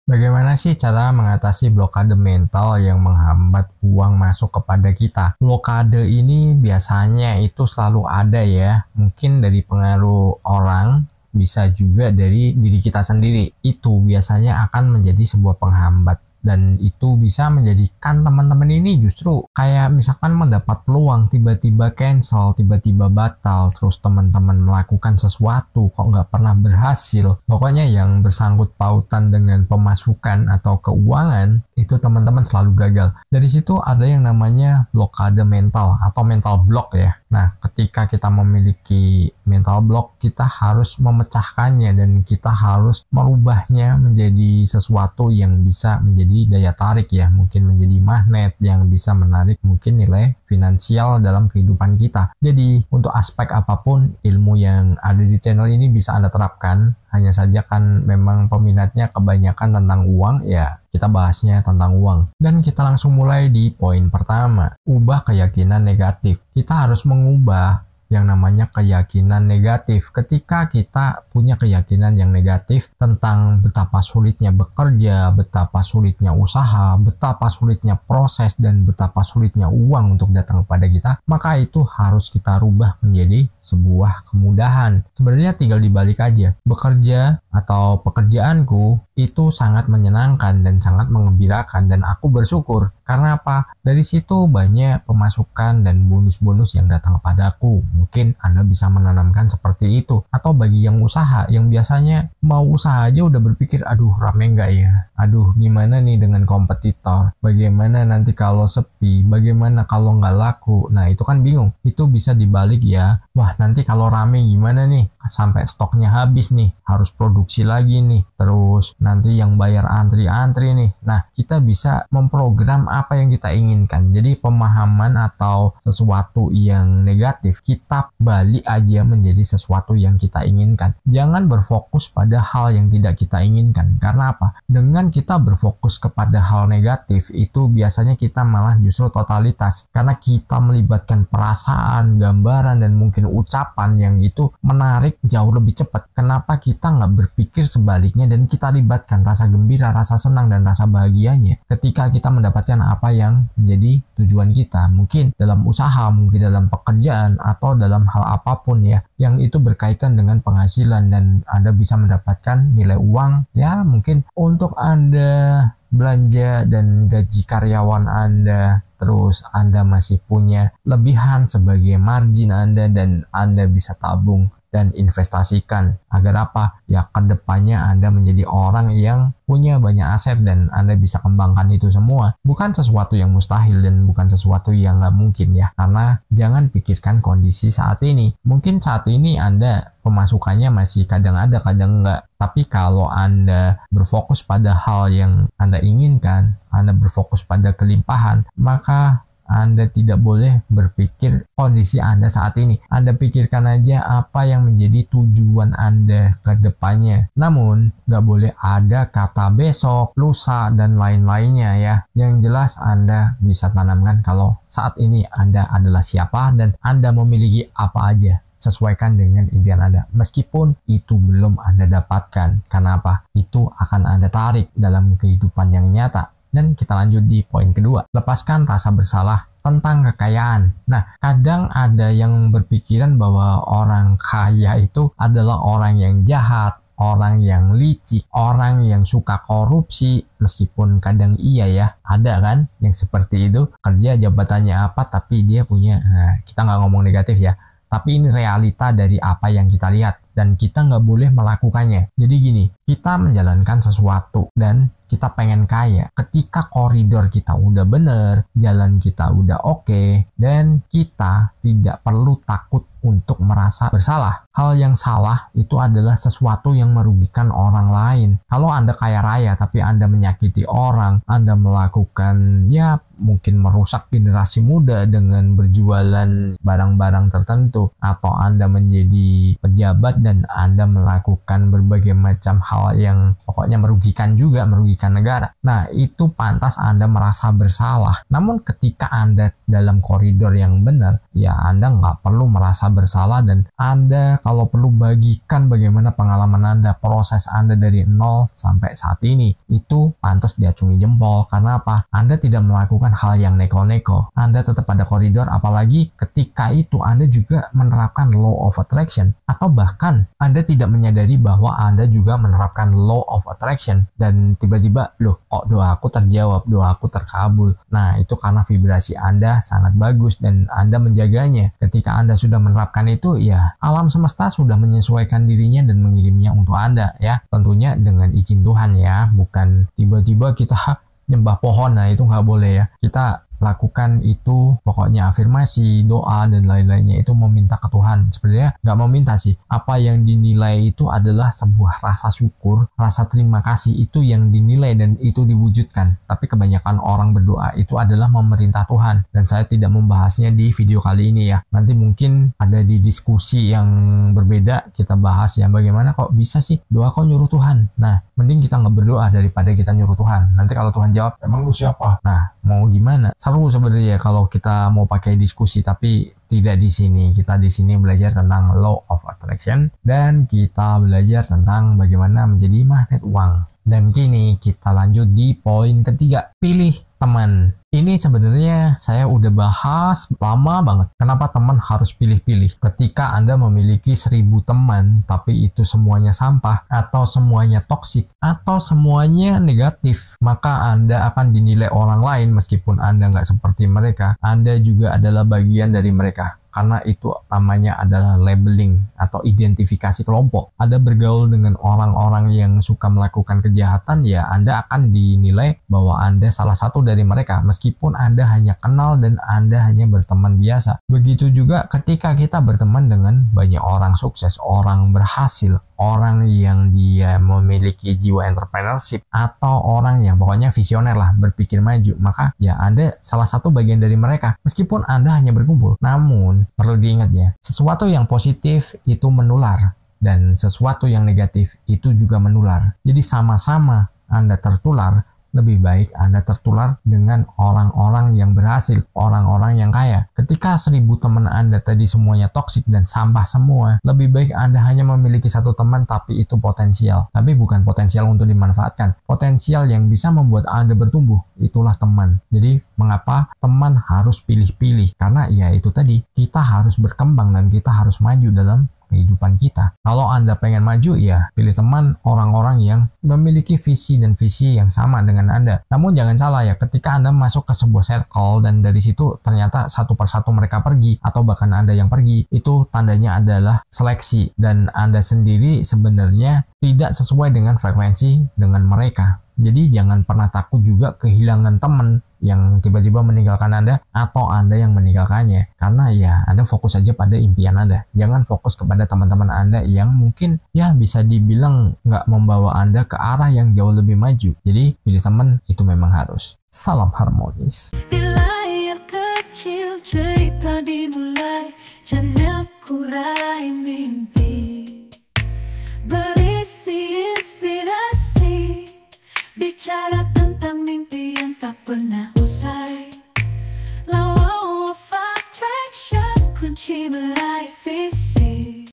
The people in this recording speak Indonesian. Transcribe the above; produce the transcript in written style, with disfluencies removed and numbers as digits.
Bagaimana sih cara mengatasi blokade mental yang menghambat uang masuk kepada kita? Blokade ini biasanya itu selalu ada ya, mungkin dari pengaruh orang, bisa juga dari diri kita sendiri. Itu biasanya akan menjadi sebuah penghambat. Dan itu bisa menjadikan teman-teman ini justru kayak misalkan mendapat peluang tiba-tiba cancel, tiba-tiba batal, terus teman-teman melakukan sesuatu kok nggak pernah berhasil. Pokoknya yang bersangkut pautan dengan pemasukan atau keuangan itu teman-teman selalu gagal. Dari situ ada yang namanya blokade mental atau mental block ya. Nah, ketika kita memiliki mental block, kita harus memecahkannya dan kita harus merubahnya menjadi sesuatu yang bisa menjadi daya tarik ya, mungkin menjadi magnet yang bisa menarik mungkin nilai finansial dalam kehidupan kita. Jadi untuk aspek apapun ilmu yang ada di channel ini bisa Anda terapkan, hanya saja kan memang peminatnya kebanyakan tentang uang ya, kita bahasnya tentang uang. Dan kita langsung mulai di poin pertama, ubah keyakinan negatif. Kita harus mengubah yang namanya keyakinan negatif. Ketika kita punya keyakinan yang negatif tentang betapa sulitnya bekerja, betapa sulitnya usaha, betapa sulitnya proses, dan betapa sulitnya uang untuk datang kepada kita, maka itu harus kita rubah menjadi sebuah kemudahan. Sebenarnya tinggal dibalik aja. Bekerja atau pekerjaanku itu sangat menyenangkan dan sangat mengembirakan dan aku bersyukur. Karena apa? Dari situ banyak pemasukan dan bonus-bonus yang datang kepadaku. Mungkin Anda bisa menanamkan seperti itu. Atau bagi yang usaha, yang biasanya mau usaha aja udah berpikir, aduh rame nggak ya? Aduh gimana nih dengan kompetitor? Bagaimana nanti kalau sepi? Bagaimana kalau nggak laku? Nah itu kan bingung. Itu bisa dibalik ya. Wah nanti kalau rame gimana nih? Sampai stoknya habis nih. Harus produksi lagi nih. Terus nanti yang bayar antri-antri nih. Nah kita bisa memprogram apa yang kita inginkan. Jadi pemahaman atau sesuatu yang negatif kita balik aja menjadi sesuatu yang kita inginkan. Jangan berfokus pada hal yang tidak kita inginkan. Karena apa? Dengan kita berfokus kepada hal negatif itu biasanya kita malah justru totalitas. Karena kita melibatkan perasaan, gambaran, dan mungkin ucapan yang itu menarik jauh lebih cepat. Kenapa kita nggak berpikir sebaliknya dan kita libatkan rasa gembira, rasa senang, dan rasa bahagianya ketika kita mendapatkan apa yang menjadi tujuan kita, mungkin dalam usaha, mungkin dalam pekerjaan, atau dalam hal apapun ya, yang itu berkaitan dengan penghasilan dan Anda bisa mendapatkan nilai uang ya, mungkin untuk Anda belanja dan gaji karyawan Anda, terus Anda masih punya lebihan sebagai margin Anda dan Anda bisa tabung dan investasikan agar apa? Ya kedepannya Anda menjadi orang yang punya banyak aset dan Anda bisa kembangkan itu semua. Bukan sesuatu yang mustahil dan bukan sesuatu yang nggak mungkin ya. Karena jangan pikirkan kondisi saat ini. Mungkin saat ini Anda pemasukannya masih kadang ada, kadang enggak. Tapi kalau Anda berfokus pada hal yang Anda inginkan, Anda berfokus pada kelimpahan, maka Anda tidak boleh berpikir kondisi Anda saat ini. Anda pikirkan aja apa yang menjadi tujuan Anda ke depannya. Namun, nggak boleh ada kata besok, lusa, dan lain-lainnya ya. Yang jelas Anda bisa tanamkan kalau saat ini Anda adalah siapa dan Anda memiliki apa aja. Sesuaikan dengan impian Anda. Meskipun itu belum Anda dapatkan. Karena apa? Itu akan Anda tarik dalam kehidupan yang nyata. Dan kita lanjut di poin kedua. Lepaskan rasa bersalah tentang kekayaan. Nah, kadang ada yang berpikiran bahwa orang kaya itu adalah orang yang jahat, orang yang licik, orang yang suka korupsi. Meskipun kadang iya ya, ada kan yang seperti itu. Kerja jabatannya apa tapi dia punya, nah, kita nggak ngomong negatif ya. Tapi ini realita dari apa yang kita lihat. Dan kita nggak boleh melakukannya. Jadi gini, kita menjalankan sesuatu dan kita pengen kaya. Ketika koridor kita udah bener, jalan kita udah oke, dan kita tidak perlu takut untuk merasa bersalah. Hal yang salah itu adalah sesuatu yang merugikan orang lain. Kalau Anda kaya raya tapi Anda menyakiti orang, Anda melakukan ya mungkin merusak generasi muda dengan berjualan barang-barang tertentu, atau Anda menjadi pejabat dan Anda melakukan berbagai macam hal yang pokoknya merugikan juga, merugikan negara. Nah, itu pantas Anda merasa bersalah. Namun ketika Anda dalam koridor yang benar, ya Anda nggak perlu merasa bersalah, dan Anda kalau perlu bagikan bagaimana pengalaman Anda, proses Anda dari nol sampai saat ini. Itu pantas diacungi jempol. Karena apa? Anda tidak melakukan hal yang neko-neko. Anda tetap pada koridor, apalagi ketika itu Anda juga menerapkan law of attraction, atau bahkan Anda tidak menyadari bahwa Anda juga menerapkan law of attraction, dan tiba-tiba loh kok doaku terjawab, doaku terkabul. Nah, itu karena vibrasi Anda sangat bagus dan Anda menjaganya. Ketika Anda sudah menerapkan itu, ya alam semesta sudah menyesuaikan dirinya dan mengirimnya untuk Anda, ya tentunya dengan izin Tuhan, ya bukan tiba-tiba kita nyembah pohon. Nah, itu nggak boleh, ya. Kita lakukan itu pokoknya afirmasi, doa, dan lain-lainnya itu meminta ke Tuhan. Sebenarnya nggak meminta sih. Apa yang dinilai itu adalah sebuah rasa syukur, rasa terima kasih, itu yang dinilai dan itu diwujudkan. Tapi kebanyakan orang berdoa itu adalah memerintah Tuhan, dan saya tidak membahasnya di video kali ini, ya. Nanti mungkin ada di diskusi yang berbeda kita bahas, ya, bagaimana kok bisa sih doa kok nyuruh Tuhan. Nah, mending kita nggak berdoa daripada kita nyuruh Tuhan. Nanti kalau Tuhan jawab, emang lu siapa? Nah, mau gimana? Seru sebenarnya kalau kita mau pakai diskusi, tapi tidak di sini. Kita di sini belajar tentang law of attraction, dan kita belajar tentang bagaimana menjadi magnet uang. Dan kini kita lanjut di poin ketiga, pilih teman. Ini sebenarnya saya udah bahas lama banget. Kenapa teman harus pilih-pilih? Ketika Anda memiliki 1000 teman, tapi itu semuanya sampah, atau semuanya toksik, atau semuanya negatif, maka Anda akan dinilai orang lain meskipun Anda nggak seperti mereka. Anda juga adalah bagian dari mereka. Karena itu namanya adalah labeling atau identifikasi kelompok. Anda bergaul dengan orang-orang yang suka melakukan kejahatan, ya Anda akan dinilai bahwa Anda salah satu dari mereka, meskipun Anda hanya kenal dan Anda hanya berteman biasa. Begitu juga ketika kita berteman dengan banyak orang sukses, orang berhasil, orang yang dia memiliki jiwa entrepreneurship, atau orang yang pokoknya visioner lah, berpikir maju, maka ya Anda salah satu bagian dari mereka, meskipun Anda hanya berkumpul. Namun perlu diingat, ya, sesuatu yang positif itu menular, dan sesuatu yang negatif itu juga menular. Jadi sama-sama Anda tertular, lebih baik Anda tertular dengan orang-orang yang berhasil, orang-orang yang kaya. Ketika 1000 teman Anda tadi semuanya toksik dan sampah semua, lebih baik Anda hanya memiliki satu teman tapi itu potensial. Tapi bukan potensial untuk dimanfaatkan. Potensial yang bisa membuat Anda bertumbuh, itulah teman. Jadi mengapa teman harus pilih-pilih? Karena ya itu tadi, kita harus berkembang dan kita harus maju dalam kehidupan kita. Kalau Anda pengen maju, ya pilih teman orang-orang yang memiliki visi dan visi yang sama dengan Anda. Namun jangan salah, ya, ketika Anda masuk ke sebuah circle dan dari situ ternyata satu persatu mereka pergi, atau bahkan Anda yang pergi, itu tandanya adalah seleksi, dan Anda sendiri sebenarnya tidak sesuai dengan frekuensi dengan mereka. Jadi jangan pernah takut juga kehilangan teman yang tiba-tiba meninggalkan Anda, atau Anda yang meninggalkannya. Karena ya Anda fokus aja pada impian Anda. Jangan fokus kepada teman-teman Anda yang mungkin ya bisa dibilang nggak membawa Anda ke arah yang jauh lebih maju. Jadi pilih teman itu memang harus. Salam harmonis. Di layar kecil cerita dimulai, channel Kurai Mimpi, berisi inspirasi, bicara tentang mimpi yang tak pernah usai. Law of attraction, kunci meraih visi.